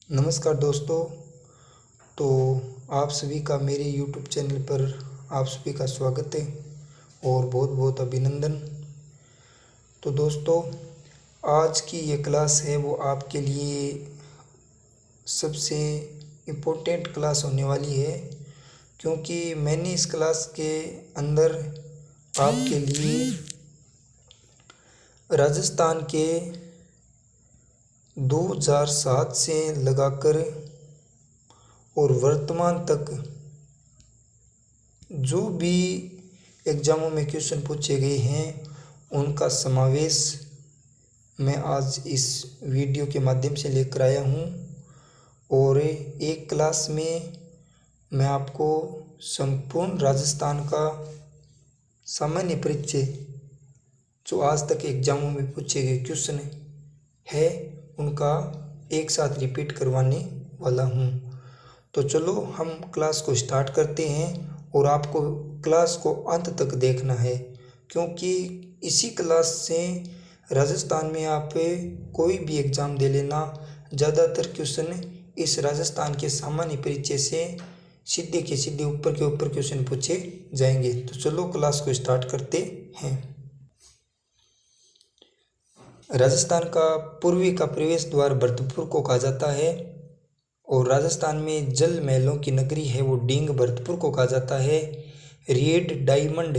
नमस्कार दोस्तों। तो आप सभी का मेरे YouTube चैनल पर आप सभी का स्वागत है और बहुत बहुत अभिनंदन। तो दोस्तों, आज की ये क्लास है वो आपके लिए सबसे इम्पोर्टेंट क्लास होने वाली है, क्योंकि मैंने इस क्लास के अंदर आपके लिए राजस्थान के 2007 से लगाकर और वर्तमान तक जो भी एग्ज़ामों में क्वेश्चन पूछे गए हैं उनका समावेश मैं आज इस वीडियो के माध्यम से लेकर आया हूँ। और एक क्लास में मैं आपको संपूर्ण राजस्थान का सामान्य परिचय जो आज तक एग्ज़ामों में पूछे गए क्वेश्चन है उनका एक साथ रिपीट करवाने वाला हूँ। तो चलो हम क्लास को स्टार्ट करते हैं और आपको क्लास को अंत तक देखना है, क्योंकि इसी क्लास से राजस्थान में आप कोई भी एग्ज़ाम दे लेना, ज़्यादातर क्वेश्चन इस राजस्थान के सामान्य परिचय से सीधे के सीधे ऊपर के ऊपर क्वेश्चन पूछे जाएंगे। तो चलो क्लास को स्टार्ट करते हैं। राजस्थान का पूर्वी का प्रवेश द्वार भरतपुर को कहा जाता है और राजस्थान में जल महलों की नगरी है वो डींग भरतपुर को कहा जाता है। रेड डायमंड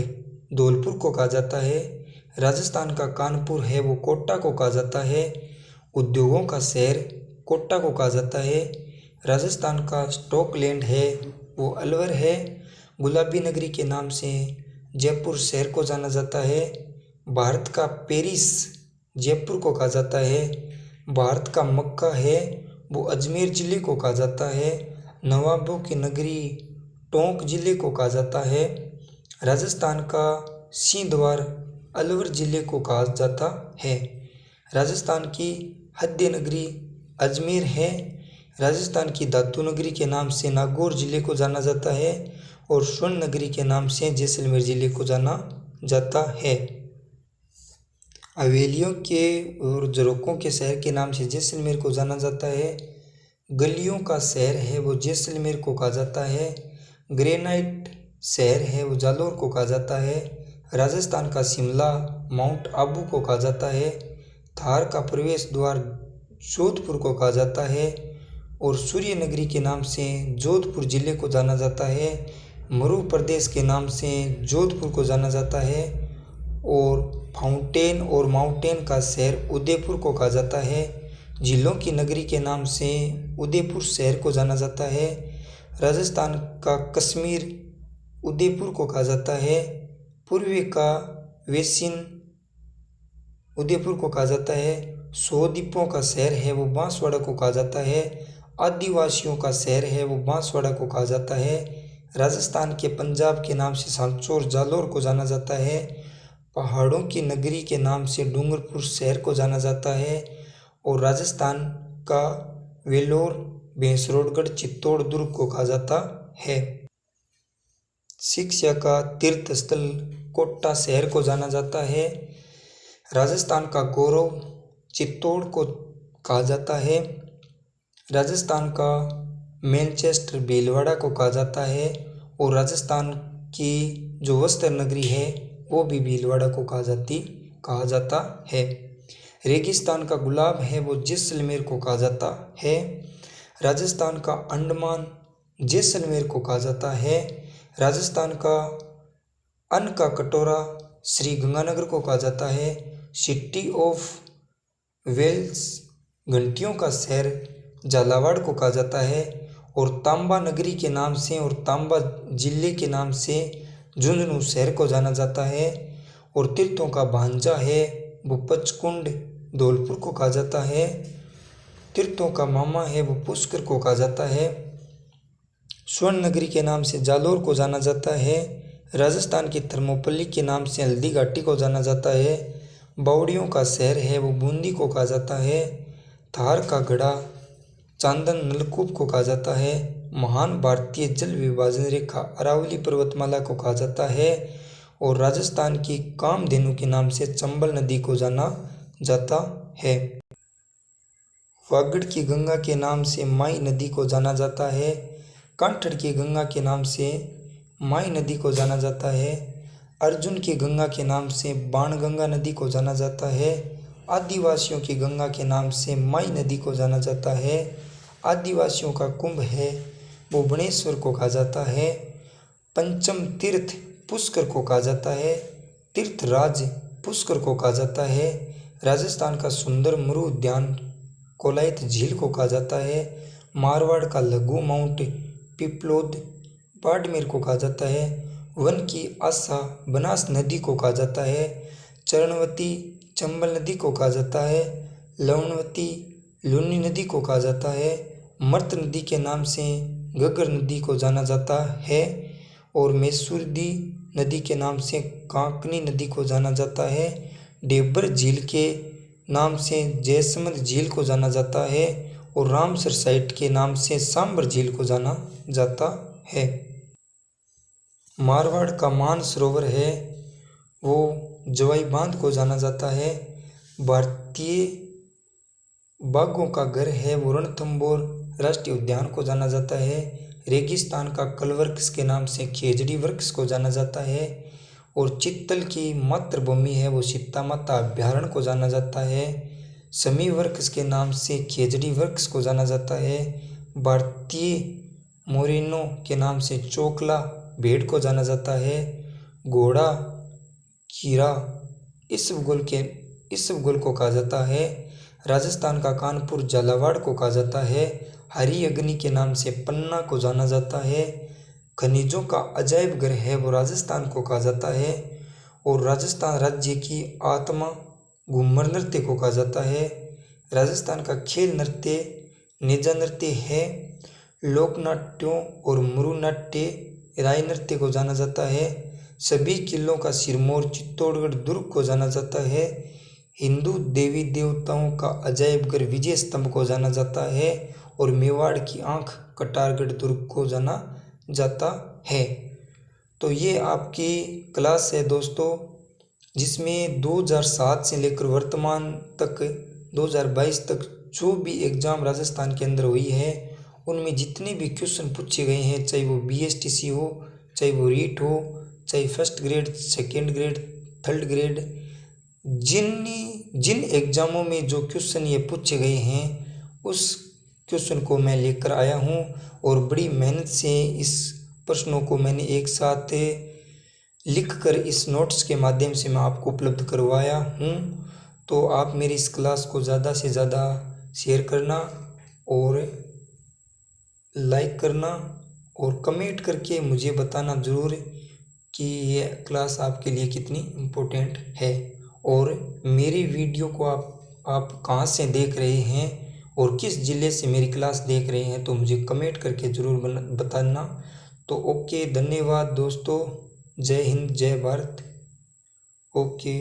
धौलपुर को कहा जाता है। राजस्थान का कानपुर है वो कोटा को कहा जाता है। उद्योगों का शहर कोटा को कहा जाता है। राजस्थान का स्टॉकलैंड है वो अलवर है। गुलाबी नगरी के नाम से जयपुर शहर को जाना जाता है। भारत का पेरिस जयपुर को कहा जाता है। भारत का मक्का है वो अजमेर ज़िले को कहा जाता है। नवाबों की नगरी टोंक ज़िले को कहा जाता है। राजस्थान का सिंह द्वार अलवर ज़िले को कहा जाता है। राजस्थान की हद्य नगरी अजमेर है। राजस्थान की धातु नगरी के नाम से नागौर ज़िले को जाना जाता है और स्वर्ण नगरी के नाम से जैसलमेर ज़िले को जाना जाता है। हवेलियों के और झरोकों के शहर के नाम से जैसलमेर को जाना जाता है। गलियों का शहर है वो जैसलमेर को कहा जाता है। ग्रेनाइट शहर है वो जालौर को कहा जाता है। राजस्थान का शिमला माउंट आबू को कहा जाता है। थार का प्रवेश द्वार जोधपुर को कहा जाता है और सूर्य नगरी के नाम से जोधपुर ज़िले को जाना जाता है। मरू प्रदेश के नाम से जोधपुर को जाना जाता है और फाउंटेन और माउंटेन का शहर उदयपुर को कहा जाता है। झीलों की नगरी के नाम से उदयपुर शहर को जाना जाता है। राजस्थान का कश्मीर उदयपुर को कहा जाता है। पूर्वी का वेसिन उदयपुर को कहा जाता है। 100 द्वीपों का शहर है वो बांसवाड़ा को कहा जाता है। आदिवासियों का शहर है वो बांसवाड़ा को कहा जाता है। राजस्थान के पंजाब के नाम से सांचौर जालौर को जाना जाता है। पहाड़ों की नगरी के नाम से डूंगरपुर शहर को जाना जाता है और राजस्थान का वेलोर भैंसरोडगढ़ चित्तौड़ दुर्ग को कहा जाता है। शिक्षा का तीर्थ स्थल कोटा शहर को जाना जाता है। राजस्थान का गौरव चित्तौड़ को कहा जाता है। राजस्थान का मैनचेस्टर भीलवाड़ा को कहा जाता है और राजस्थान की जो वस्त्र नगरी है वो भी भीलवाड़ा को कहा जाता है। रेगिस्तान का गुलाब है वो जैसलमेर को कहा जाता है। राजस्थान का अंडमान जैसलमेर को कहा जाता है। राजस्थान का अन्न का कटोरा श्री गंगानगर को कहा जाता है। सिटी ऑफ वेल्स घंटियों का शहर झालावाड़ को कहा जाता है और तांबा नगरी के नाम से और तांबा जिले के नाम से झुंझुनू शहर को जाना जाता है। और तीर्थों का भांजा है वो पचकुंड धौलपुर को कहा जाता है। तीर्थों का मामा है वो पुष्कर को कहा जाता है। स्वर्ण नगरी के नाम से जालौर को जाना जाता है। राजस्थान की थर्मोपल्ली के नाम से हल्दी घाटी को जाना जाता है। बावड़ियों का शहर है वो बूंदी को कहा जाता है। थार का गढ़ा चांदन नलकूप को कहा जाता है। महान भारतीय जल विभाजन रेखा अरावली पर्वतमाला को कहा जाता है और राजस्थान की कामधेनु के नाम से चंबल नदी को जाना जाता है। वागड़ की गंगा के नाम से माई नदी को जाना जाता है। कांठड़ की गंगा के नाम से माई नदी को जाना जाता है। अर्जुन की गंगा के नाम से बाणगंगा नदी को जाना जाता है। आदिवासियों की गंगा के नाम से माई नदी को जाना जाता है। आदिवासियों का कुंभ है वो भुवनेश्वर को कहा जाता है। पंचम तीर्थ पुष्कर को कहा जाता है। तीर्थराज पुष्कर को कहा जाता है। राजस्थान का सुंदर मरु उद्यान कोलायत झील को कहा जाता है। मारवाड़ का लघु माउंट पिपलोद बाड़मेर को कहा जाता है। वन की आशा बनास नदी को कहा जाता है। चरणवती चंबल नदी को कहा जाता है। लवणवती लूनी नदी को कहा जाता है। मर्त नदी के नाम से घग्गर नदी को जाना जाता है और मैसूरदी नदी के नाम से कांकनी नदी को जाना जाता है। डेबर झील के नाम से जयसमंद झील को जाना जाता है और रामसर साइट के नाम से सांबर झील को जाना जाता है। मारवाड़ का मानसरोवर है वो जवाई बांध को जाना जाता है। भारतीय बाघों का घर है वो रणथंभौर राष्ट्रीय उद्यान को जाना जाता है। रेगिस्तान का कल वृक्ष के नाम से खेजड़ी वृक्ष को जाना जाता है और चित्तल की मातृभूमि है वो सीता माता अभ्यारण्य को जाना जाता है। समी वृक्ष के नाम से खेजड़ी वृक्ष को जाना जाता है। भारतीय मोरिनो के नाम से चोकला भेड़ को जाना जाता है। घोड़ा कीरा इसबगोल को कहा जाता है। राजस्थान का कानपुर झालावाड़ को कहा जाता है। हरी अग्नि के नाम से पन्ना को जाना जाता है। खनिजों का अजायब घर है वो राजस्थान को कहा जाता है और राजस्थान राज्य की आत्मा घूमर नृत्य को कहा जाता है। राजस्थान का खेल नृत्य नेजा नृत्य है। लोकनाट्यों और मरुनाट्य राय नृत्य को जाना जाता है। सभी किलों का सिरमौर चित्तौड़गढ़ दुर्ग को जाना जाता है। हिंदू देवी देवताओं का अजायब घर विजय स्तंभ को जाना जाता है और मेवाड़ की आंख कटारगढ़ दुर्ग को जाना जाता है। तो ये आपकी क्लास है दोस्तों जिसमें 2007 से लेकर वर्तमान तक 2022 तक जो भी एग्ज़ाम राजस्थान के अंदर हुई है उनमें जितने भी क्वेश्चन पूछे गए हैं, चाहे वो BSTC हो, चाहे वो रीट हो, चाहे first grade, second grade, third grade, जिन एग्ज़ामों में जो क्वेश्चन ये पूछे गए हैं उस क्वेश्चन को मैं लेकर आया हूँ और बड़ी मेहनत से इस प्रश्नों को मैंने एक साथ लिखकर इस नोट्स के माध्यम से मैं आपको उपलब्ध करवाया हूँ। तो आप मेरी इस क्लास को ज़्यादा से ज़्यादा शेयर करना और लाइक करना और कमेंट करके मुझे बताना ज़रूर कि ये क्लास आपके लिए कितनी इम्पोर्टेंट है और मेरी वीडियो को आप कहाँ से देख रहे हैं और किस ज़िले से मेरी क्लास देख रहे हैं तो मुझे कमेंट करके ज़रूर बताना। तो ओके, धन्यवाद दोस्तों। जय हिंद, जय भारत। ओके।